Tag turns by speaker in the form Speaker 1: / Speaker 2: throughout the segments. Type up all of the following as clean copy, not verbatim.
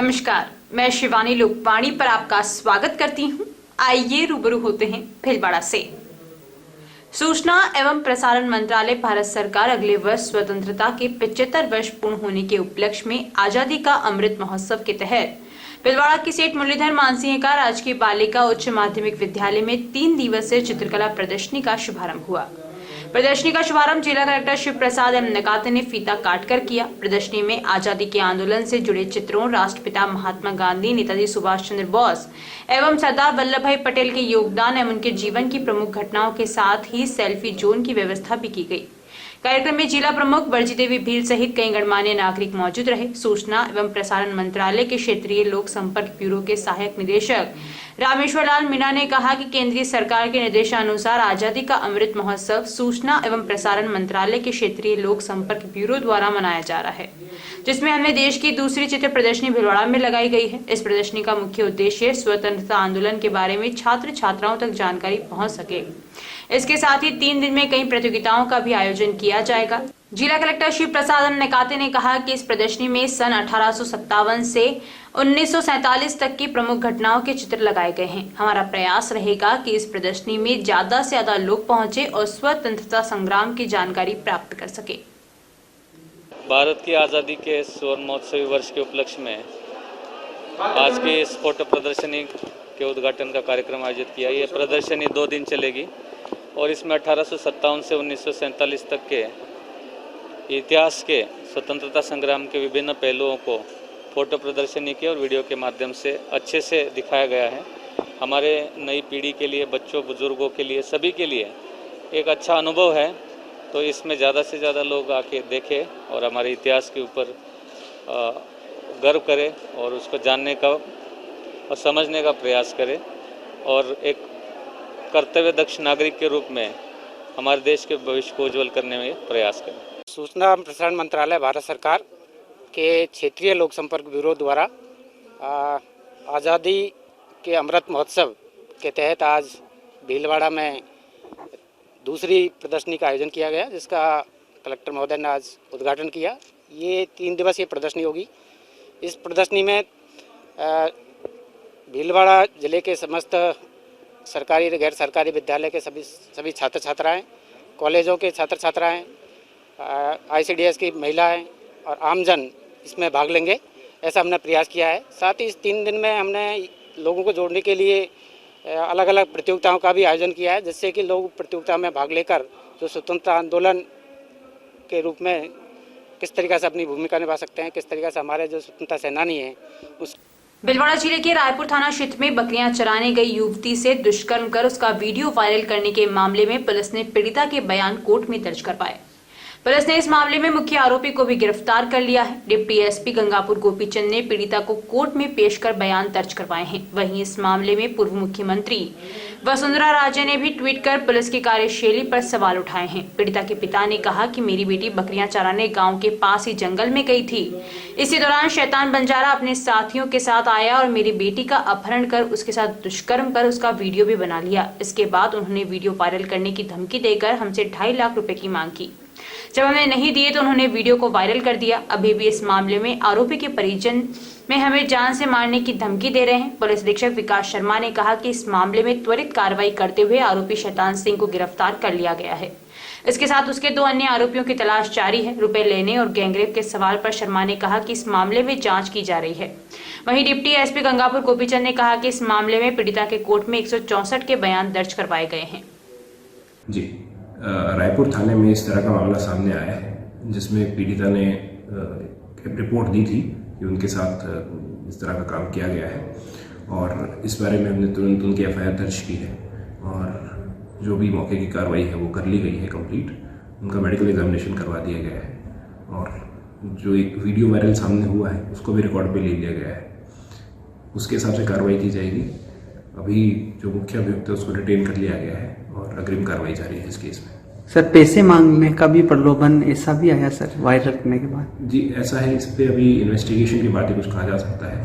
Speaker 1: नमस्कार, मैं शिवानी लोकवाणी पर आपका स्वागत करती हूं। आइए रूबरू होते हैं भीलवाड़ा से। सूचना एवं प्रसारण मंत्रालय भारत सरकार अगले वर्ष स्वतंत्रता के 75 वर्ष पूर्ण होने के उपलक्ष्य में आजादी का अमृत महोत्सव के तहत भीलवाड़ा की सेठ मुरलीधर मानसिंह का राजकीय बालिका उच्च माध्यमिक विद्यालय में 3 दिवसीय चित्रकला प्रदर्शनी का शुभारंभ हुआ। प्रदर्शनी का शुभारंभ जिला कलेक्टर शिव प्रसाद एम नकाते ने फीता काटकर किया। प्रदर्शनी में आजादी के आंदोलन से जुड़े चित्रों, राष्ट्रपिता महात्मा गांधी, नेताजी सुभाष चंद्र बोस एवं सरदार वल्लभ भाई पटेल के योगदान एवं उनके जीवन की प्रमुख घटनाओं के साथ ही सेल्फी जोन की व्यवस्था भी की गई। कार्यक्रम में जिला प्रमुख बरजी देवी भील सहित कई गणमान्य नागरिक मौजूद रहे। सूचना एवं प्रसारण मंत्रालय के क्षेत्रीय लोक संपर्क ब्यूरो के सहायक निदेशक रामेश्वर लाल मीणा ने कहा कि केंद्रीय सरकार के निर्देशानुसार आजादी का अमृत महोत्सव सूचना एवं प्रसारण मंत्रालय के क्षेत्रीय लोक संपर्क ब्यूरो द्वारा मनाया जा रहा है, जिसमें हमने देश की दूसरी चित्र प्रदर्शनी भीलवाड़ा में लगाई गई है। इस प्रदर्शनी का मुख्य उद्देश्य स्वतंत्रता आंदोलन के बारे में छात्र छात्राओं तक जानकारी पहुंच सके। इसके साथ ही 3 दिन में कई प्रतियोगिताओं का भी आयोजन किया जाएगा। जिला कलेक्टर शिव प्रसाद नकाते ने कहा कि इस प्रदर्शनी में सन 1857 से 1947 तक की प्रमुख घटनाओं के चित्र लगाए गए हैं। हमारा प्रयास रहेगा कि इस प्रदर्शनी में ज्यादा से ज्यादा लोग पहुंचे और स्वतंत्रता संग्राम की जानकारी प्राप्त कर सके।
Speaker 2: भारत की आज़ादी के स्वर्ण महोत्सवी वर्ष के उपलक्ष्य में आज की इस फोटो प्रदर्शनी के उद्घाटन का कार्यक्रम आयोजित किया। ये प्रदर्शनी 2 दिन चलेगी और इसमें 1857 से 1947 तक के इतिहास के स्वतंत्रता संग्राम के विभिन्न पहलुओं को फोटो प्रदर्शनी के और वीडियो के माध्यम से अच्छे से दिखाया गया है। हमारे नई पीढ़ी के लिए, बच्चों बुजुर्गों के लिए, सभी के लिए एक अच्छा अनुभव है। तो इसमें ज़्यादा से ज़्यादा लोग आके देखें और हमारे इतिहास के ऊपर गर्व करें और उसको जानने का और समझने का प्रयास करें और एक कर्तव्य दक्ष नागरिक के रूप में हमारे देश के भविष्य को उज्जवल करने में प्रयास करें।
Speaker 3: सूचना एवं प्रसारण मंत्रालय भारत सरकार के क्षेत्रीय लोक संपर्क ब्यूरो द्वारा आज़ादी के अमृत महोत्सव के तहत आज भीलवाड़ा में दूसरी प्रदर्शनी का आयोजन किया गया, जिसका कलेक्टर महोदय ने आज उद्घाटन किया। ये 3 दिवसीय प्रदर्शनी होगी। इस प्रदर्शनी में भीलवाड़ा जिले के समस्त सरकारी गैर सरकारी विद्यालय के सभी छात्र छात्राएँ, कॉलेजों के छात्र छात्राएँ, ICDS की महिलाएं और आमजन इसमें भाग लेंगे, ऐसा हमने प्रयास किया है। साथ ही इस 3 दिन में हमने लोगों को जोड़ने के लिए अलग अलग प्रतियोगिताओं का भी आयोजन किया है, जिससे कि लोग प्रतियोगिता में भाग लेकर जो स्वतंत्रता आंदोलन के रूप में किस तरीक़े से अपनी भूमिका निभा सकते हैं, किस तरीक़े से हमारे जो स्वतंत्रता सेनानी हैं उस
Speaker 1: भीलवाड़ा जिले के रायपुर थाना क्षेत्र में बकरियां चराने गई युवती से दुष्कर्म कर उसका वीडियो वायरल करने के मामले में पुलिस ने पीड़िता के बयान कोर्ट में दर्ज करवाए। पुलिस ने इस मामले में मुख्य आरोपी को भी गिरफ्तार कर लिया है। डिप्टी एसपी गंगापुर गोपीचंद ने पीड़िता को कोर्ट में पेश कर बयान दर्ज करवाए हैं। वहीं इस मामले में पूर्व मुख्यमंत्री वसुंधरा राजे ने भी ट्वीट कर पुलिस की कार्यशैली पर सवाल उठाए हैं। पीड़िता के पिता ने कहा कि मेरी बेटी बकरियां चराने गांव के पास ही जंगल में गई थी। इसी दौरान शैतान बंजारा अपने साथियों के साथ आया और मेरी बेटी का अपहरण कर उसके साथ दुष्कर्म कर उसका वीडियो भी बना लिया। इसके बाद उन्होंने वीडियो वायरल करने की धमकी देकर हमसे 2.5 लाख रुपए की मांग की। जब हमने नहीं दिए तो उन्होंने वीडियो को वायरल कर दिया। अभी भी इस मामले में आरोपी के परिजन में हमें जान से मारने की धमकी दे रहे हैं। पुलिस अधीक्षक विकास शर्मा ने कहा कि इस मामले में त्वरित कार्रवाई करते हुए आरोपी शैतान सिंह को गिरफ्तार कर लिया गया है। इसके साथ उसके 2 अन्य आरोपियों की तलाश जारी है। रुपए लेने और गैंगरेप के सवाल पर शर्मा ने कहा कि इस मामले में जांच की जा रही है। वहीं डिप्टी एसपी गंगापुर गोपीचंद ने कहा कि इस मामले में पीड़िता के कोर्ट में 164 के बयान दर्ज करवाए गए हैं।
Speaker 4: जी, रायपुर थाने में इस तरह का मामला सामने आया है, जिसमें पीड़िता ने रिपोर्ट दी थी कि उनके साथ इस तरह का काम किया गया है और इस बारे में हमने तुरंत उनकी FIR दर्ज की है और जो भी मौके की कार्रवाई है वो कर ली गई है कंप्लीट। उनका मेडिकल एग्जामिनेशन करवा दिया गया है और जो एक वीडियो वायरल सामने हुआ है उसको भी रिकॉर्ड पे ले लिया गया है। उसके हिसाब से कार्रवाई की जाएगी। अभी जो मुख्य अभियुक्त है उसको डिटेन कर लिया गया है और अग्रिम कार्रवाई जारी है इस केस में।
Speaker 5: सर, पैसे मांगने का भी प्रलोभन ऐसा भी आया सर वायरल करने के बाद? जी
Speaker 4: ऐसा है, इस पर अभी इन्वेस्टिगेशन के बाद ही कुछ कहा जा सकता है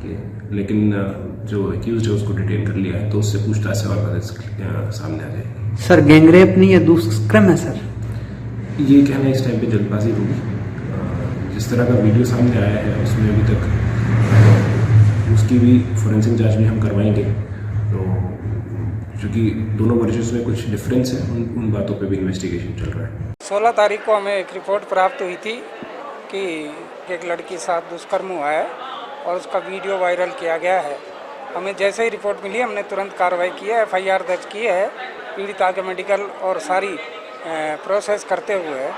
Speaker 4: कि, लेकिन जो एक्यूज्ड है उसको डिटेन कर लिया है तो उससे पूछताछ से और सामने आ जाएगी।
Speaker 5: सर, गैंगरेप नहीं है, दुष्कर्म है सर?
Speaker 4: ये कहना इस टाइम पे जल्दबाजी होगी। जिस तरह का वीडियो सामने आया है उसमें अभी तक उसकी भी फोरेंसिक जांच भी हम करवाएंगे। तो चूँकि दोनों वर्जन्स में कुछ डिफरेंस है, उन बातों पे भी इन्वेस्टिगेशन चल रहा है।
Speaker 6: 16 तारीख को हमें एक रिपोर्ट प्राप्त हुई थी कि एक लड़की के साथ दुष्कर्म हुआ है और उसका वीडियो वायरल किया गया है। हमें जैसे ही रिपोर्ट मिली हमने तुरंत कार्रवाई की है, FIR दर्ज की है। पीड़िता के मेडिकल और सारी प्रोसेस करते हुए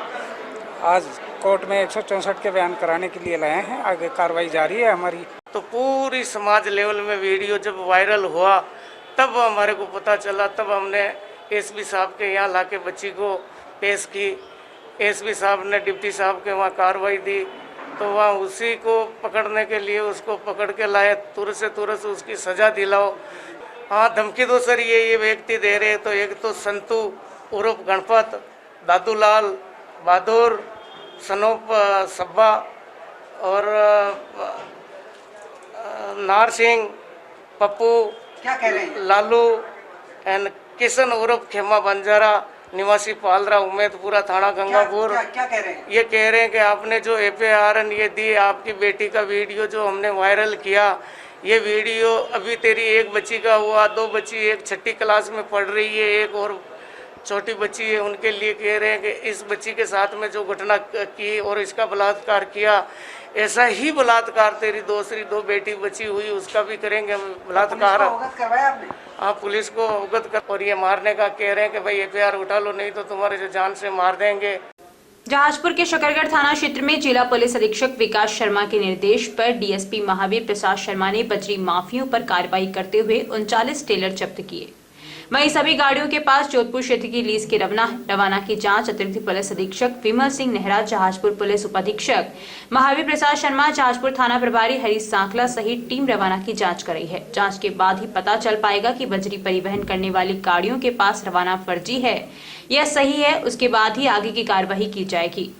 Speaker 6: आज कोर्ट में 164 के बयान कराने के लिए लाए हैं। आगे कार्रवाई जारी है हमारी।
Speaker 7: तो पूरी समाज लेवल में वीडियो जब वायरल हुआ तब हमारे को पता चला, तब हमने एसपी साहब के यहाँ लाके बच्ची को पेश की। एसपी साहब ने डिप्टी साहब के वहाँ कार्रवाई दी, तो वहाँ उसी को पकड़ने के लिए उसको पकड़ के लाए। तुरंत से तुरंत उसकी सज़ा दिलाओ। हाँ, धमकी दो सर, ये व्यक्ति दे रहे। तो एक तो संतू उर्फ गणपत, दादूलाल, बहादुर, सनोप सब्बा और नार सिंह, पप्पू,
Speaker 6: क्या कह रहे हैं?
Speaker 7: लालू एंड किशन उर्फ खेमा बंजारा, निवासी पालरा, उम्मेदपुरा थाना गंगापुर।
Speaker 6: क्या कह रहे हैं?
Speaker 7: ये कह रहे हैं कि आपने जो FIR ये दी, आपकी बेटी का वीडियो जो हमने वायरल किया, ये वीडियो अभी तेरी एक बच्ची का हुआ, 2 बच्ची, एक 6ठी क्लास में पढ़ रही है, एक और छोटी बच्ची है। उनके लिए कह रहे हैं कि इस बच्ची के साथ में जो घटना की और इसका बलात्कार किया, ऐसा ही बलात्कार तेरी दूसरी 2 बेटी बची हुई उसका भी करेंगे हम बलात्कार।
Speaker 6: अवगत करवाया आपने?
Speaker 7: हाँ, पुलिस को अवगत कर। और ये मारने का कह रहे हैं कि भाई FIR उठा लो, नहीं तो तुम्हारे जो जान से मार देंगे।
Speaker 1: जहाजपुर के शकरगढ़ थाना क्षेत्र में जिला पुलिस अधीक्षक विकास शर्मा के निर्देश पर DSP महावीर प्रसाद शर्मा ने बजरी माफियों पर कार्रवाई करते हुए 39 टेलर जब्त किए। वहीं सभी गाड़ियों के पास जोधपुर क्षेत्र की लीज के रवाना की जांच अतिरिक्त पुलिस अधीक्षक विमल सिंह नेहरा, जहाजपुर पुलिस उपाधीक्षक महावीर प्रसाद शर्मा, जहाजपुर थाना प्रभारी हरीश सांकला सहित टीम रवाना की जांच कर रही है। जांच के बाद ही पता चल पाएगा कि बजरी परिवहन करने वाली गाड़ियों के पास रवाना फर्जी है या सही है। उसके बाद ही आगे की कार्यवाही की जाएगी।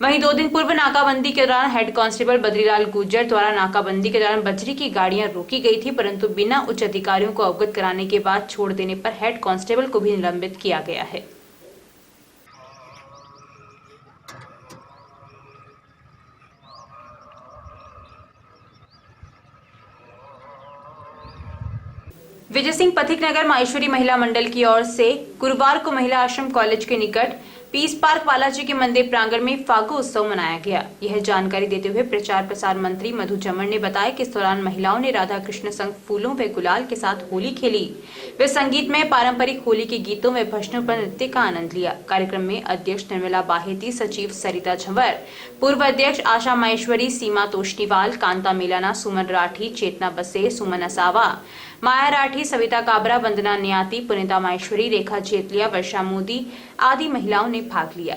Speaker 1: वहीं 2 दिन पूर्व नाकाबंदी के दौरान हेड कांस्टेबल बद्रीलाल गुर्जर द्वारा नाकाबंदी के दौरान बजरी की गाड़ियां रोकी गई थी, परंतु बिना उच्च अधिकारियों को अवगत कराने के बाद छोड़ देने पर हेड कांस्टेबल को भी निलंबित किया गया है। विजय सिंह पथिक नगर माहेश्वरी महिला मंडल की ओर से गुरुवार को महिला आश्रम कॉलेज के निकट पीस पार्क बालाजी के मंदिर प्रांगण में फागु उत्सव मनाया गया। यह जानकारी देते हुए प्रचार प्रसार मंत्री मधु चमड़ ने बताया कि इस दौरान महिलाओं ने राधा कृष्ण संग फूलों व गुलाल के साथ होली खेली। वे संगीत में पारंपरिक होली के गीतों व भजनों पर नृत्य का आनंद लिया। कार्यक्रम में अध्यक्ष निर्मला बाहेती, सचिव सरिता झंवर, पूर्व अध्यक्ष आशा माहेश्वरी, सीमा तोष्णीवाल, कांता मेलाना, सुमन राठी, चेतना बसे, सुमन असावा, माया राठी, सविता काबरा, वंदना नियाती, पुनीता माहेश्वरी, रेखा जेतलिया, वर्षा मोदी आदि महिलाओं ने भाग लिया।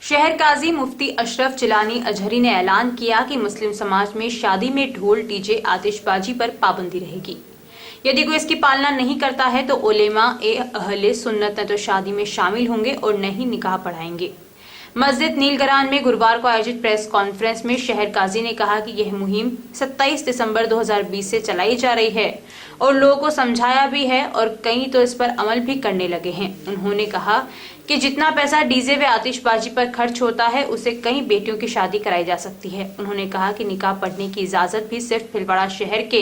Speaker 1: शहर काजी मुफ्ती अशरफ जिलानी अजहरी ने ऐलान किया कि मुस्लिम समाज में शादी में ढोल, डीजे, आतिशबाजी पर पाबंदी रहेगी। यदि कोई इसकी पालना नहीं करता है तो उलेमा ए अहले सुन्नत न तो शादी में शामिल होंगे और न ही निकाह पढ़ाएंगे। मस्जिद नीलगरान में गुरुवार को आयोजित प्रेस कॉन्फ्रेंस में शहर काजी ने कहा कि यह मुहिम 27 दिसंबर 2020 से चलाई जा रही है और लोगों को समझाया भी है और कई तो इस पर अमल भी करने लगे हैं। उन्होंने कहा कि जितना पैसा डीजे व आतिशबाजी पर खर्च होता है उससे कई बेटियों की शादी कराई जा सकती है। उन्होंने कहा कि निकाह पढ़ने की इजाजत भी सिर्फ भीलवाड़ा शहर के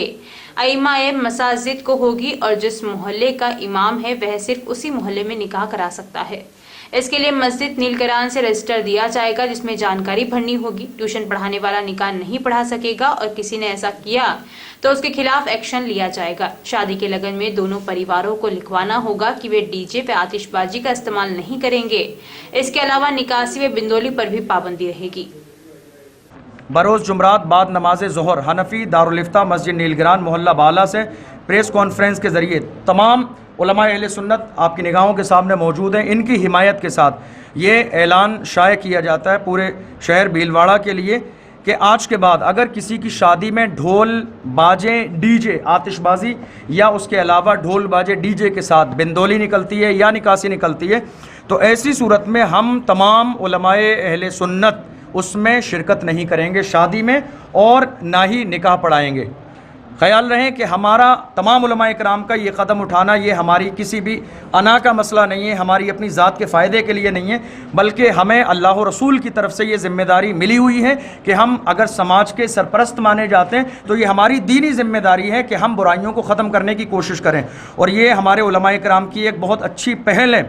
Speaker 1: अइमाए मसाजिद को होगी और जिस मोहल्ले का इमाम है वह सिर्फ उसी मोहल्ले में निकाह करा सकता है। इसके लिए मस्जिद नीलगरान से रजिस्टर दिया जाएगा जिसमें जानकारी भरनी होगी। ट्यूशन पढ़ाने वाला निकाह नहीं पढ़ा सकेगा और किसी ने ऐसा किया तो उसके खिलाफ एक्शन लिया जाएगा। शादी के लगन में दोनों परिवारों को लिखवाना होगा कि वे डीजे व आतिशबाजी का इस्तेमाल नहीं करेंगे। इसके अलावा निकासी व बिंदोली पर भी पाबंदी रहेगी।
Speaker 8: बरोज जुमरात बाद नमाज ज़ोहर हनफी दारुल इफ्ता मस्जिद नीलगरान मोहल्ला बाला से प्रेस कॉन्फ्रेंस के जरिए तमाम उलमाए अहले सुन्नत आपकी निगाहों के सामने मौजूद हैं। इनकी हिमायत के साथ ये ऐलान शाये किया जाता है पूरे शहर भीलवाड़ा के लिए कि आज के बाद अगर किसी की शादी में ढोल बाजे डीजे आतिशबाजी या उसके अलावा ढोल बाजे डीजे के साथ बिंदोली निकलती है या निकासी निकलती है, तो ऐसी सूरत में हम तमाम उलमाए अहले सुन्नत उसमें शिरकत नहीं करेंगे शादी में, और ना ही निकाह पढ़ाएंगे। ख्याल रहे कि हमारा तमाम उलमाए किराम का ये कदम उठाना ये हमारी किसी भी अना का मसला नहीं है, हमारी अपनी ज़ात के फ़ायदे के लिए नहीं है, बल्कि हमें अल्लाह और रसूल की तरफ से ये ज़िम्मेदारी मिली हुई है कि हम अगर समाज के सरपरस्त माने जाते हैं तो ये हमारी दीनी ज़िम्मेदारी है कि हम बुराइयों को ख़त्म करने की कोशिश करें। और ये हमारे उलमाए किराम की एक बहुत अच्छी पहल है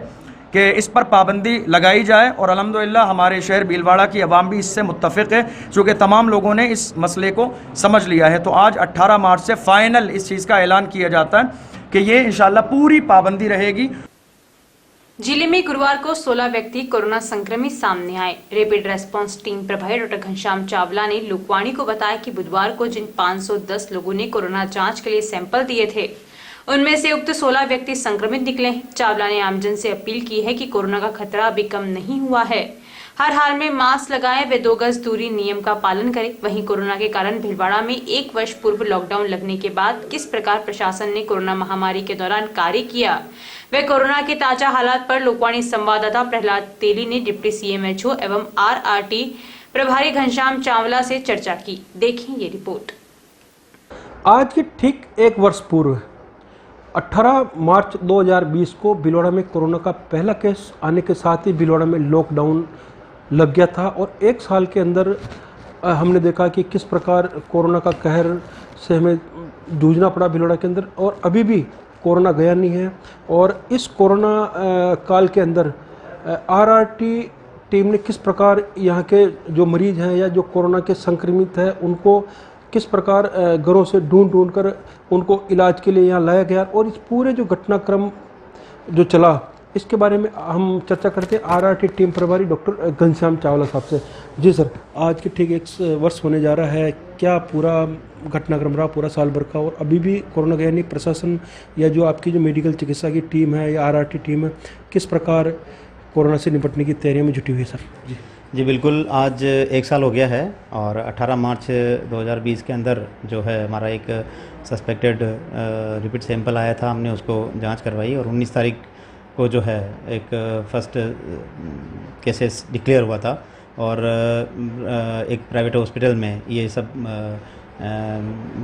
Speaker 8: कि इस पर पाबंदी लगाई जाए, और अल्हम्दुलिल्लाह हमारे शहर भीलवाड़ा की अवाम भी इससे मुत्तफ़िक़ है, चूँकि तमाम लोगों ने इस मसले को समझ लिया है। तो आज 18 मार्च से फ़ाइनल इस चीज़ का ऐलान किया जाता है कि ये इंशाअल्लाह पूरी पाबंदी रहेगी।
Speaker 1: जिले में गुरुवार को 16 व्यक्ति कोरोना संक्रमित सामने आए। रैपिड रेस्पॉन्स टीम प्रभारी डॉक्टर घनश्याम चावला ने लोकवाणी को बताया कि बुधवार को जिन 510 लोगों ने कोरोना जांच के लिए सैंपल दिए थे, उनमें से उक्त 16 व्यक्ति संक्रमित निकले हैं। चावला ने आमजन से अपील की है कि कोरोना का खतरा अभी कम नहीं हुआ है, हर हाल में मास्क लगाएं व 2 गज दूरी नियम का पालन करें। वहीं कोरोना के कारण भीलवाड़ा में 1 वर्ष पूर्व लॉकडाउन लगने के बाद किस प्रकार प्रशासन ने कोरोना महामारी के दौरान कार्य किया, वे कोरोना के ताजा हालात पर लोकवाणी संवाददाता प्रहलाद तेली ने डिप्टी CMHO एवं RRT प्रभारी घनश्याम चावला से चर्चा की। देखें ये रिपोर्ट।
Speaker 9: आज के ठीक 1 वर्ष पूर्व 18 मार्च 2020 को भीलवाड़ा में कोरोना का पहला केस आने के साथ ही भीलवाड़ा में लॉकडाउन लग गया था, और 1 साल के अंदर हमने देखा कि किस प्रकार कोरोना का कहर से हमें जूझना पड़ा भीलवाड़ा के अंदर, और अभी भी कोरोना गया नहीं है। और इस कोरोना काल के अंदर RRT टीम ने किस प्रकार यहाँ के जो मरीज हैं या जो कोरोना के संक्रमित हैं उनको किस प्रकार घरों से ढूंढ कर उनको इलाज के लिए यहाँ लाया गया, और इस पूरे जो घटनाक्रम जो चला इसके बारे में हम चर्चा करते हैं RRT टीम प्रभारी डॉक्टर घनश्याम चावला साहब से। जी सर, आज के ठीक 1 वर्ष होने जा रहा है, क्या पूरा घटनाक्रम रहा पूरा साल भर का, और अभी भी कोरोना गया नहीं? प्रशासन या जो आपकी जो मेडिकल चिकित्सा की टीम है या RRT टीम है किस प्रकार कोरोना से निपटने की तैयारियों में जुटी हुई है सर?
Speaker 10: जी बिल्कुल, आज 1 साल हो गया है, और 18 मार्च 2020 के अंदर जो है हमारा एक सस्पेक्टेड रिपीट सैंपल आया था, हमने उसको जांच करवाई, और 19 तारीख को जो है एक फर्स्ट केसेस डिक्लेयर हुआ था, और एक प्राइवेट हॉस्पिटल में ये सब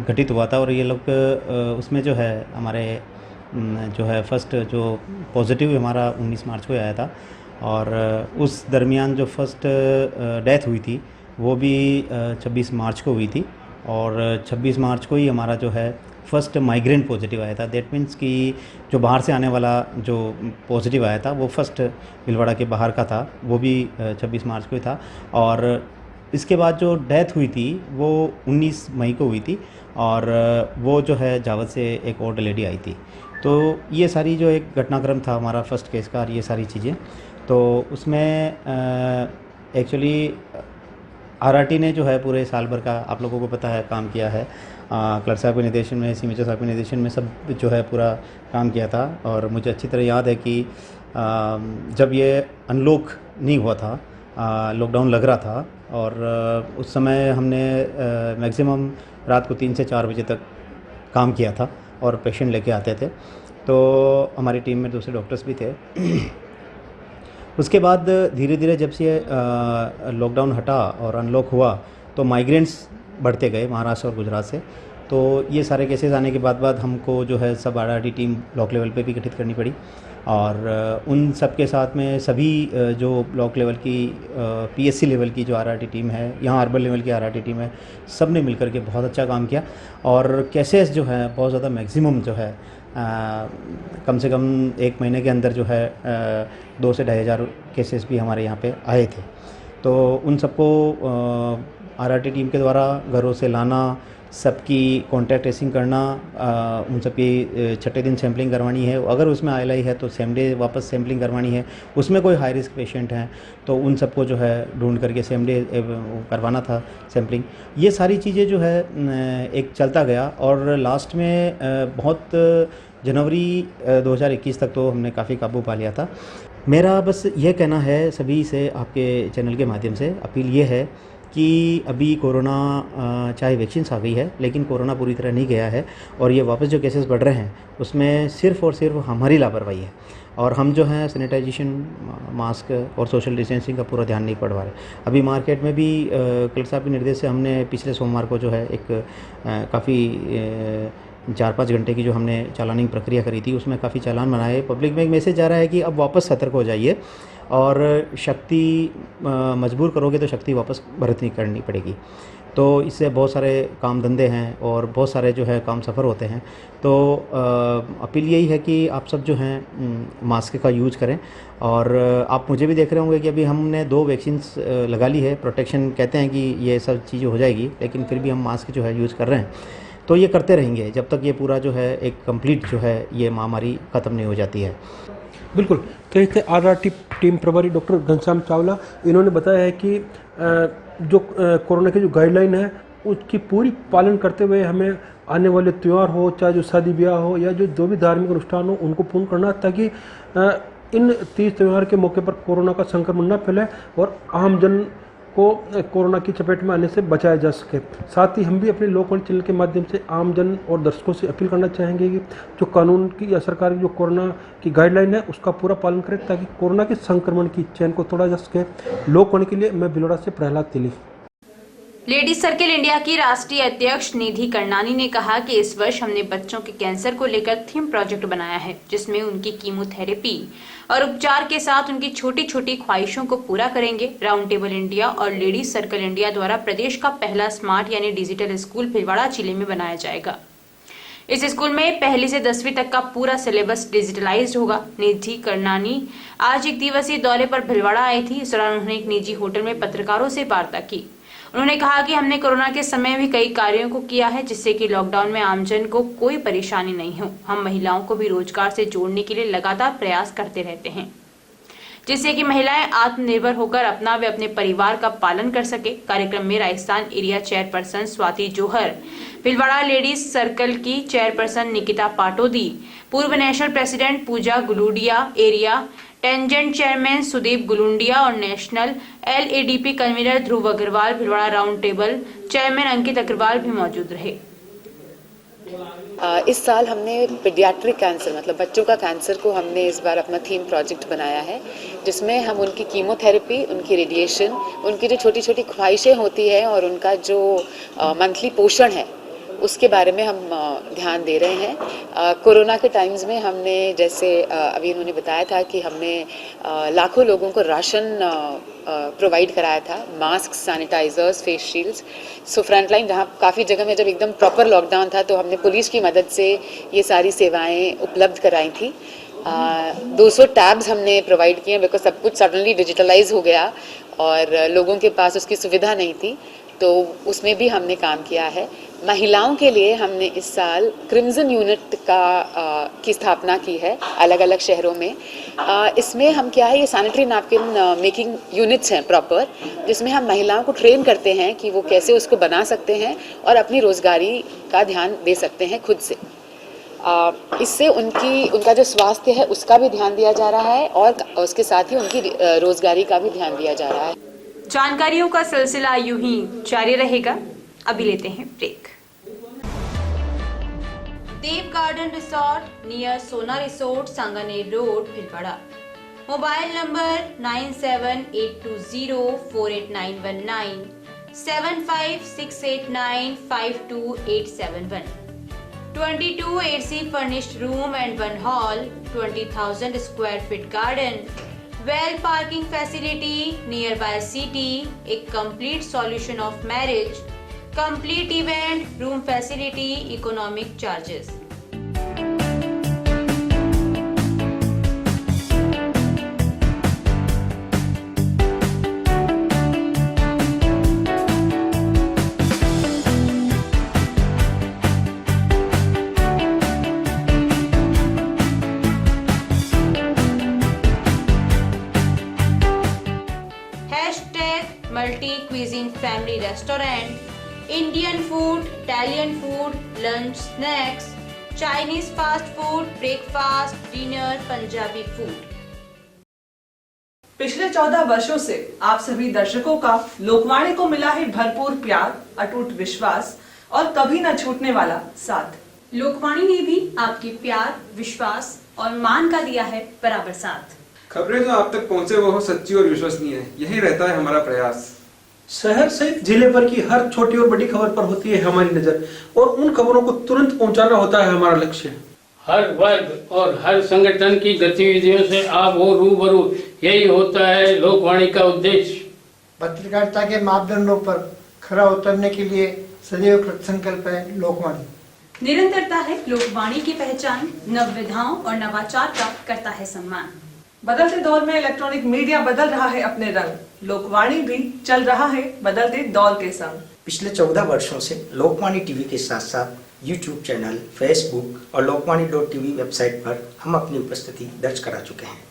Speaker 10: घटित हुआ था। और ये लोग उसमें जो है हमारे जो है फर्स्ट जो पॉजिटिव हमारा 19 मार्च को आया था, और उस दरमियान जो फर्स्ट डेथ हुई थी वो भी 26 मार्च को हुई थी, और 26 मार्च को ही हमारा जो है फर्स्ट माइग्रेंट पॉजिटिव आया था। दैट मीन्स कि जो बाहर से आने वाला जो पॉजिटिव आया था वो फर्स्ट भीलवाड़ा के बाहर का था, वो भी 26 मार्च को ही था। और इसके बाद जो डेथ हुई थी वो 19 मई को हुई थी, और वो जो है जावद से एक और लेडी आई थी। तो ये सारी जो एक घटनाक्रम था हमारा फर्स्ट केस का, ये सारी चीज़ें, तो उसमें एक्चुअली RRT ने जो है पूरे साल भर का आप लोगों को पता है काम किया है, क्लर्क साहब के निर्देशन में, CMHO साहब के निर्देशन में सब जो है पूरा काम किया था। और मुझे अच्छी तरह याद है कि जब ये अनलॉक नहीं हुआ था, लॉकडाउन लग रहा था, और उस समय हमने मैक्सिमम रात को 3 से 4 बजे तक काम किया था, और पेशेंट लेके आते थे। तो हमारी टीम में दूसरे डॉक्टर्स भी थे। उसके बाद धीरे धीरे जब से लॉकडाउन हटा और अनलॉक हुआ तो माइग्रेंट्स बढ़ते गए महाराष्ट्र और गुजरात से। तो ये सारे केसेस आने के बाद हमको जो है सब RRT टीम ब्लॉक लेवल पे भी गठित करनी पड़ी, और उन सब के साथ में सभी जो ब्लॉक लेवल की PSC लेवल की जो RRT टीम है, यहाँ अर्बन लेवल की RRT टीम है, सब ने मिलकर के बहुत अच्छा काम किया। और केसेस जो है बहुत ज़्यादा मैक्सिमम जो है कम से कम 1 महीने के अंदर जो है 2 से 2,500 केसेस भी हमारे यहाँ पे आए थे। तो उन सबको RRT टीम के द्वारा घरों से लाना, सबकी कॉन्टैक्ट ट्रेसिंग करना, उन सबकी छठे दिन सैम्पलिंग करवानी है, अगर उसमें ILI है तो सेम डे वापस सैम्पलिंग करवानी है, उसमें कोई हाई रिस्क पेशेंट हैं तो उन सबको जो है ढूंढ करके सेम डे करवाना था सैम्पलिंग। ये सारी चीज़ें जो है एक चलता गया, और लास्ट में बहुत जनवरी 2021 तक तो हमने काफ़ी काबू पा लिया था। मेरा बस ये कहना है सभी से, आपके चैनल के माध्यम से अपील ये है कि अभी कोरोना चाहे वैक्सीन्स आ गई है लेकिन कोरोना पूरी तरह नहीं गया है, और ये वापस जो केसेस बढ़ रहे हैं उसमें सिर्फ़ और सिर्फ हमारी लापरवाही है, और हम जो है सैनिटाइजेशन, मास्क और सोशल डिस्टेंसिंग का पूरा ध्यान नहीं पड़ पा रहे। अभी मार्केट में भी कलेक्टर साहब के निर्देश से हमने पिछले सोमवार को जो है एक काफ़ी 4-5 घंटे की जो हमने चालानी प्रक्रिया करी थी उसमें काफ़ी चालान बनाए। पब्लिक में एक मैसेज आ रहा है कि अब वापस सतर्क हो जाइए, और शक्ति मजबूर करोगे तो शक्ति वापस करनी पड़ेगी। तो इससे बहुत सारे काम धंधे हैं और बहुत सारे जो है काम सफ़र होते हैं। तो अपील यही है कि आप सब जो हैं मास्क का यूज़ करें, और आप मुझे भी देख रहे होंगे कि अभी हमने 2 वैक्सीन्स लगा ली है। प्रोटेक्शन कहते हैं कि ये सब चीज़ें हो जाएगी, लेकिन फिर भी हम मास्क जो है यूज़ कर रहे हैं। तो ये करते रहेंगे जब तक ये पूरा जो है एक कंप्लीट जो है ये महामारी ख़त्म नहीं हो जाती है।
Speaker 9: बिल्कुल, कहीं थे आरआरटी टीम प्रभारी डॉक्टर घनश्याम चावला, इन्होंने बताया है कि जो कोरोना की जो गाइडलाइन है उसकी पूरी पालन करते हुए हमें आने वाले त्यौहार हो, चाहे जो शादी ब्याह हो या जो भी धार्मिक अनुष्ठान हो, उनको पूर्ण करना, ताकि इन तीज त्यौहार के मौके पर कोरोना का संक्रमण न फैले और आम जन को कोरोना की चपेट में आने से बचाया जा सके। साथ ही हम भी अपने लोकवाणी चैनल के माध्यम से आम जन और दर्शकों से अपील करना चाहेंगे कि जो कानून की या सरकार की जो कोरोना की गाइडलाइन है उसका पूरा पालन करें, ताकि कोरोना के संक्रमण की चैन को तोड़ा जा सके। लोकवाणी के लिए मैं भिलवाड़ा से प्रहलाद तिली।
Speaker 1: लेडीज सर्किल इंडिया की राष्ट्रीय अध्यक्ष निधि करनानी ने कहा कि इस वर्ष हमने बच्चों के कैंसर को लेकर थीम प्रोजेक्ट बनाया है, जिसमें उनकी कीमोथेरेपी और उपचार के साथ उनकी छोटी छोटी ख्वाहिशों को पूरा करेंगे। राउंड टेबल इंडिया और लेडीज सर्कल इंडिया द्वारा प्रदेश का पहला स्मार्ट यानी डिजिटल स्कूल भिलवाड़ा जिले में बनाया जाएगा। इस स्कूल में 1ली से 10वीं तक का पूरा सिलेबस डिजिटलाइज्ड होगा। निधि करनानी आज 1 दिवसीय दौरे पर भिलवाड़ा आई थी। इस दौरान उन्होंने एक निजी होटल में पत्रकारों से वार्ता की। उन्होंने कहा कि हमने कोरोना के समय भी कई कार्यों को किया है, जिससे कि लॉकडाउन में आमजन को कोई परेशानी नहीं हो। हम महिलाओं को भी रोजगार से जोड़ने के लिए लगातार प्रयास करते रहते हैं, जिससे कि महिलाएं आत्मनिर्भर होकर अपना व अपने परिवार का पालन कर सके। कार्यक्रम में Rajasthan area chairperson Swati Johar, Bhilwara ladies circle की चेयरपर्सन निकिता पाटोदी, पूर्व national president Pooja Guludia, area tangent chairman Sudeep Gulundia और national LADP convener Dhruv Agarwal, Bhilwara round table chairman Ankit Agarwal भी मौजूद रहे।
Speaker 11: इस साल हमने पीडियाट्रिक कैंसर मतलब बच्चों का कैंसर को हमने इस बार अपना थीम प्रोजेक्ट बनाया है, जिसमें हम उनकी कीमोथेरेपी, उनकी रेडिएशन, उनकी जो छोटी छोटी ख्वाहिशें होती हैं और उनका जो मंथली पोषण है उसके बारे में हम ध्यान दे रहे हैं। कोरोना के टाइम्स में हमने जैसे अभी इन्होंने बताया था कि हमने लाखों लोगों को राशन प्रोवाइड कराया था, मास्क, सैनिटाइजर्स, फेस शील्ड्स। सो फ्रंटलाइन जहाँ काफ़ी जगह में जब एकदम प्रॉपर लॉकडाउन था तो हमने पुलिस की मदद से ये सारी सेवाएं उपलब्ध कराई थी। 200 टैब्स हमने प्रोवाइड किए बिकॉज सब कुछ सडनली डिजिटलाइज हो गया और लोगों के पास उसकी सुविधा नहीं थी, तो उसमें भी हमने काम किया है। महिलाओं के लिए हमने इस साल क्रिम्सन यूनिट की स्थापना की है अलग अलग शहरों में। इसमें हम क्या है, ये सैनिटरी नैपकिन मेकिंग यूनिट्स हैं प्रॉपर, जिसमें हम महिलाओं को ट्रेन करते हैं कि वो कैसे उसको बना सकते हैं और अपनी रोजगारी का ध्यान दे सकते हैं खुद से। इससे उनका जो स्वास्थ्य है उसका भी ध्यान दिया जा रहा है और उसके साथ ही उनकी रोजगारी का भी ध्यान दिया जा रहा है।
Speaker 1: जानकारियों का सिलसिला यूं ही जारी रहेगा। अभी लेते हैं ब्रेक। देव गार्डन रिसोर्ट नियर सोना resort, Sanganer road, Bhilwara. Mobile number 9782048919 7568952871। 22 AC furnished room and 1 hall, 20,000 square feet garden, well parking facility nearby city, a complete solution of marriage, complete event room facility, economic charges. Multi-cuisine family restaurant, Indian food, Italian food, lunch, snacks, Chinese fast food, breakfast, dinner, Punjabi food.
Speaker 12: पिछले 14 वर्षों से आप सभी दर्शकों का लोकवाणी को मिला है भरपूर प्यार, अटूट विश्वास और कभी न छूटने वाला साथ।
Speaker 1: लोकवाणी ने भी आपके प्यार, विश्वास और मान का दिया है बराबर साथ।
Speaker 13: खबरें जो आप तक पहुंचे वो हो सच्ची और विश्वसनीय है, यही रहता है हमारा प्रयास।
Speaker 9: शहर सहित जिले भर की हर छोटी और बड़ी खबर पर होती है हमारी नजर और उन खबरों को तुरंत पहुंचाना होता है हमारा लक्ष्य।
Speaker 14: हर वर्ग और हर संगठन की गतिविधियों से आप हो रूबरू, यही होता है लोकवाणी का उद्देश्य।
Speaker 15: पत्रकारिता के मापदंडों पर खरा उतरने के लिए सदैव कृतसंकल्प है लोकवाणी।
Speaker 1: निरंतरता है लोकवाणी की पहचान, नव विधाओं और नवाचार का करता है सम्मान।
Speaker 12: बदलते दौर में इलेक्ट्रॉनिक मीडिया बदल रहा है अपने रंग, लोकवाणी भी चल रहा है बदलते दौर के संग।
Speaker 16: पिछले 14 वर्षों से लोकवाणी टीवी के साथ साथ यूट्यूब चैनल, फेसबुक और लोकवाणी.tv वेबसाइट पर हम अपनी उपस्थिति दर्ज करा चुके हैं।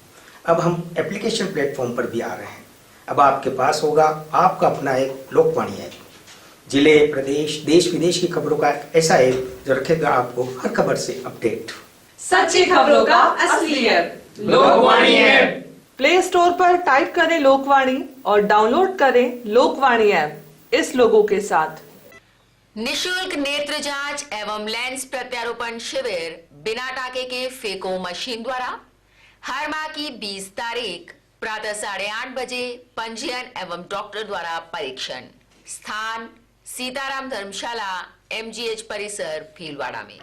Speaker 16: अब हम एप्लीकेशन प्लेटफॉर्म पर भी आ रहे हैं। अब आपके पास होगा आपका अपना एक लोकवाणी ऐप, जिले, प्रदेश, देश विदेश की खबरों का ऐसा ऐप जो रखेगा आपको हर खबर से अपडेट।
Speaker 12: सच्ची खबरों का असली app
Speaker 14: Lokvani app.
Speaker 12: Play store पर टाइप करें लोकवाणी और डाउनलोड करें लोकवाणी ऐप इस लोगों के साथ।
Speaker 17: निशुल्क नेत्र जांच एवं लेंस प्रत्यारोपण शिविर बिना टाके के फेको मशीन द्वारा हर माह की 20 तारीख प्रातः 8:30 बजे पंजीयन एवं डॉक्टर द्वारा परीक्षण। स्थान सीताराम धर्मशाला, MGH परिसर, भीलवाड़ा में।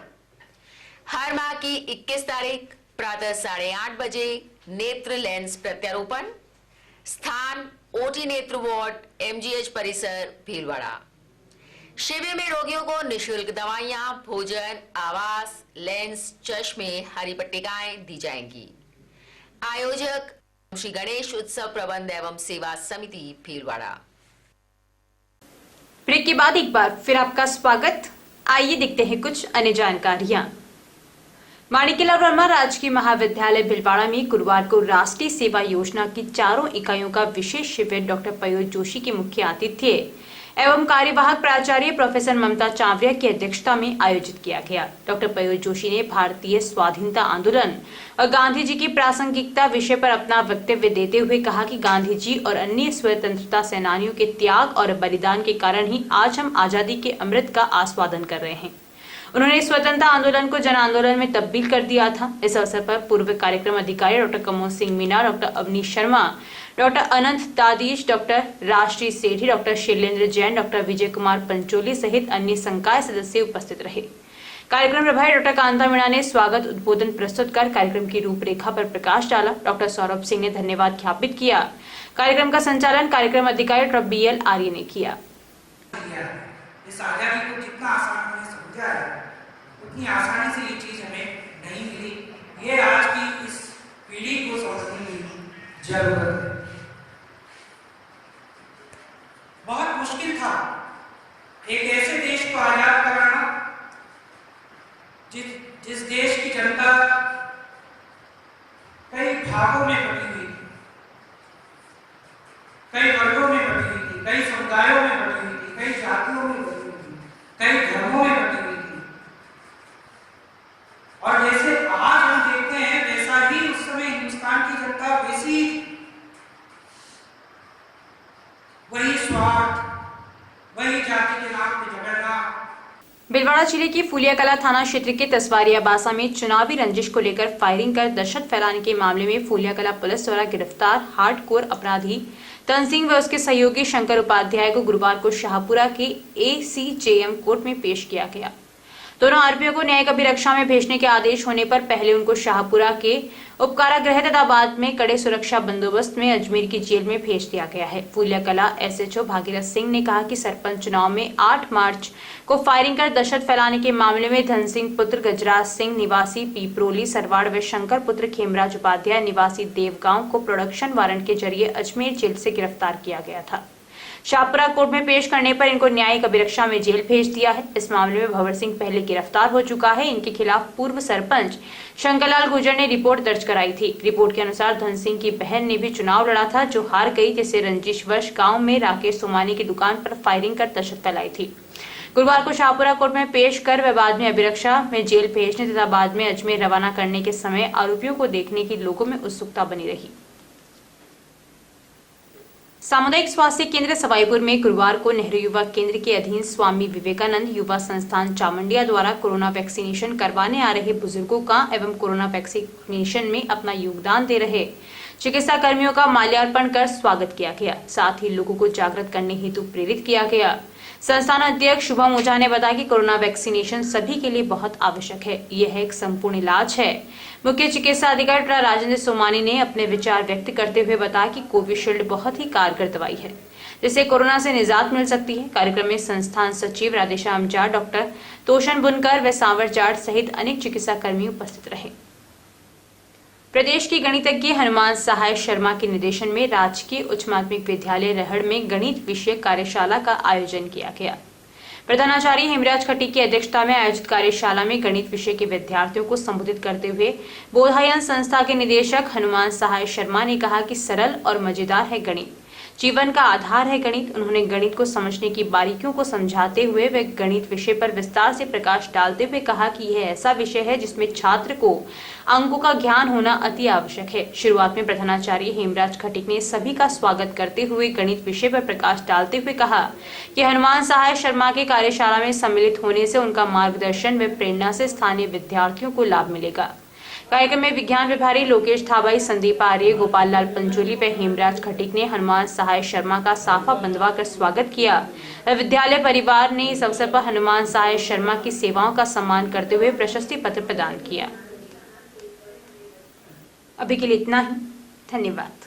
Speaker 17: हर माह की 21 तारीख प्रातः 8:30 बजे नेत्र लेंस प्रत्यारोपण। स्थान OT नेत्र वार्ड, MGH परिसर, भीलवाड़ा। शिविर में रोगियों को निशुल्क दवाइयां, भोजन, आवास, लेंस, चश्मे, हरी पट्टिकाएं दी जाएंगी। आयोजक श्री गणेश उत्सव प्रबंध एवं सेवा समिति, भीलवाड़ा।
Speaker 1: ब्रेक के बाद एक बार फिर आपका स्वागत। आइए देखते हैं कुछ अन्य जानकारियां। माणिक्यलाल वर्मा राजकीय महाविद्यालय भीलवाड़ा में गुरुवार को राष्ट्रीय सेवा योजना की 4 इकाइयों का विशेष शिविर डॉक्टर पयोज जोशी के मुख्य आतिथ्य एवं कार्यवाहक प्राचार्य प्रोफेसर ममता चावरिया की अध्यक्षता में आयोजित किया गया। डॉक्टर पयोज जोशी ने भारतीय स्वाधीनता आंदोलन और गांधी जी की प्रासंगिकता विषय पर अपना वक्तव्य देते हुए कहा कि गांधी जी और अन्य स्वतंत्रता सेनानियों के त्याग और बलिदान के कारण ही आज हम आजादी के अमृत का आस्वादन कर रहे हैं। उन्होंने स्वतंत्रता आंदोलन को जन आंदोलन में तब्दील कर दिया था। इस अवसर पर पूर्व कार्यक्रम अधिकारी doctor Kamod Singh Meena, doctor Avnish Sharma, doctor Anant Dadish, doctor Rashtriya Sethi, doctor Shailendra Jain, doctor Vijay Kumar Pancholi सहित अन्य संकाय सदस्य उपस्थित रहे। कार्यक्रम प्रभारी डॉक्टर कांता मीणा ने स्वागत उद्बोधन प्रस्तुत कर कार्यक्रम की रूपरेखा पर प्रकाश डाला। डॉक्टर सौरभ सिंह ने धन्यवाद ज्ञापित किया। कार्यक्रम का संचालन कार्यक्रम अधिकारी डॉक्टर BL आर्य ने किया।
Speaker 18: उतनी आसानी से ये चीज हमें नहीं मिली। ये आज की इस पीढ़ी को समझने की जरूरत है। बहुत मुश्किल था एक ऐसे देश को आजाद कराना जिस देश की जनता कई भागों में बटी हुई थी, कई वर्गों में बटी हुई थी, कई समुदायों में बटी हुई थी, कई जातियों में बटी हुई थी, कई धर्मों में बटी हुई थी। और जैसे आज हम देखते हैं वैसा ही उस समय हिंदुस्तान की जनता वैसी वही स्वार्थ, वही जाति के नाम पे झगड़ना।
Speaker 1: भीलवाड़ा जिले के फूलियाकला थाना क्षेत्र के तसवारिया बासा में चुनावी रंजिश को लेकर फायरिंग कर दहशत फैलाने के मामले में फूलियाकला पुलिस द्वारा गिरफ्तार हार्डकोर अपराधी तनसिंह व उसके सहयोगी शंकर उपाध्याय को गुरुवार को शाहपुरा के ACJM कोर्ट में पेश किया गया। दोनों आरोपियों को न्यायिक अभिरक्षा में भेजने के आदेश होने पर पहले उनको शाहपुरा के उपकारागृह तथा बाद में कड़े सुरक्षा बंदोबस्त में अजमेर की जेल में भेज दिया गया है। फूलियाकला SHO भागीरथ सिंह ने कहा कि सरपंच चुनाव में 8 मार्च को फायरिंग कर दहशत फैलाने के मामले में धन सिंह पुत्र गजराज सिंह निवासी पीपरोली सरवाड़ व शंकर पुत्र खेमराज उपाध्याय निवासी देवगांव को प्रोडक्शन वारंट के जरिए अजमेर जेल से गिरफ्तार किया गया था। शाहपुरा कोर्ट में पेश करने पर इनको न्यायिक अभिरक्षा में जेल भेज दिया है। इस मामले में भंवर सिंह पहले गिरफ्तार हो चुका है। इनके खिलाफ पूर्व सरपंच शंकरलाल गुर्जर ने रिपोर्ट दर्ज कराई थी। रिपोर्ट के अनुसार धन सिंह की बहन ने भी चुनाव लड़ा था जो हार गई, जिससे रंजिशवश गांव में राकेश सोमानी की दुकान पर फायरिंग कर दहशत फैलाई थी। गुरुवार को शाहपुरा कोर्ट में पेश कर व बाद में अभिरक्षा में जेल भेजने तथा बाद में अजमेर रवाना करने के समय आरोपियों को देखने की लोगों में उत्सुकता बनी रही। सामुदायिक स्वास्थ्य केंद्र सवाईपुर में गुरुवार को नेहरू युवा केंद्र के अधीन स्वामी विवेकानंद युवा संस्थान चामुंडिया द्वारा कोरोना वैक्सीनेशन करवाने आ रहे बुजुर्गों का एवं कोरोना वैक्सीनेशन में अपना योगदान दे रहे चिकित्सा कर्मियों का माल्यार्पण कर स्वागत किया गया। साथ ही लोगों को जागृत करने हेतु प्रेरित किया गया। संस्थान अध्यक्ष शुभम ओझा ने बताया कि कोरोना वैक्सीनेशन सभी के लिए बहुत आवश्यक है। यह एक संपूर्ण इलाज है। मुख्य चिकित्सा अधिकारी डॉक्टर राजेंद्र सोमानी ने अपने विचार व्यक्त करते हुए बताया कि कोविशील्ड बहुत ही कारगर दवाई है जिससे कोरोना से निजात मिल सकती है। कार्यक्रम में संस्थान सचिव राधेश्याम जाट, डॉक्टर तोशन बुनकर व सांवर जाट सहित अनेक चिकित्सा कर्मी उपस्थित रहे। प्रदेश के गणितज्ञ हनुमान सहाय शर्मा के निर्देशन में राजकीय उच्च माध्यमिक विद्यालय रहड़ में गणित विषय कार्यशाला का आयोजन किया गया। प्रधानाचार्य हेमराज खटीक की अध्यक्षता में आयोजित कार्यशाला में गणित विषय के विद्यार्थियों को संबोधित करते हुए बोधायन संस्था के निदेशक हनुमान सहाय शर्मा ने कहा कि सरल और मजेदार है गणित, जीवन का आधार है गणित। उन्होंने गणित को समझने की बारीकियों को समझाते हुए वे गणित विषय पर विस्तार से प्रकाश डालते हुए कहा कि यह ऐसा विषय है जिसमें छात्र को अंकों का ज्ञान होना अति आवश्यक है। शुरुआत में प्रधानाचार्य हेमराज खटीक ने सभी का स्वागत करते हुए गणित विषय पर प्रकाश डालते हुए कहा कि हनुमान सहाय शर्मा के कार्यशाला में सम्मिलित होने से उनका मार्गदर्शन व प्रेरणा से स्थानीय विद्यार्थियों को लाभ मिलेगा। कार्यक्रम में विज्ञान विभारी लोकेश थाबाई, संदीप आर्य, गोपाल लाल पंचोली व हेमराज खटीक ने हनुमान सहाय शर्मा का साफा बंधवा कर स्वागत किया। विद्यालय परिवार ने इस अवसर पर हनुमान सहाय शर्मा की सेवाओं का सम्मान करते हुए प्रशस्ति पत्र प्रदान किया। अभी के लिए इतना ही। धन्यवाद।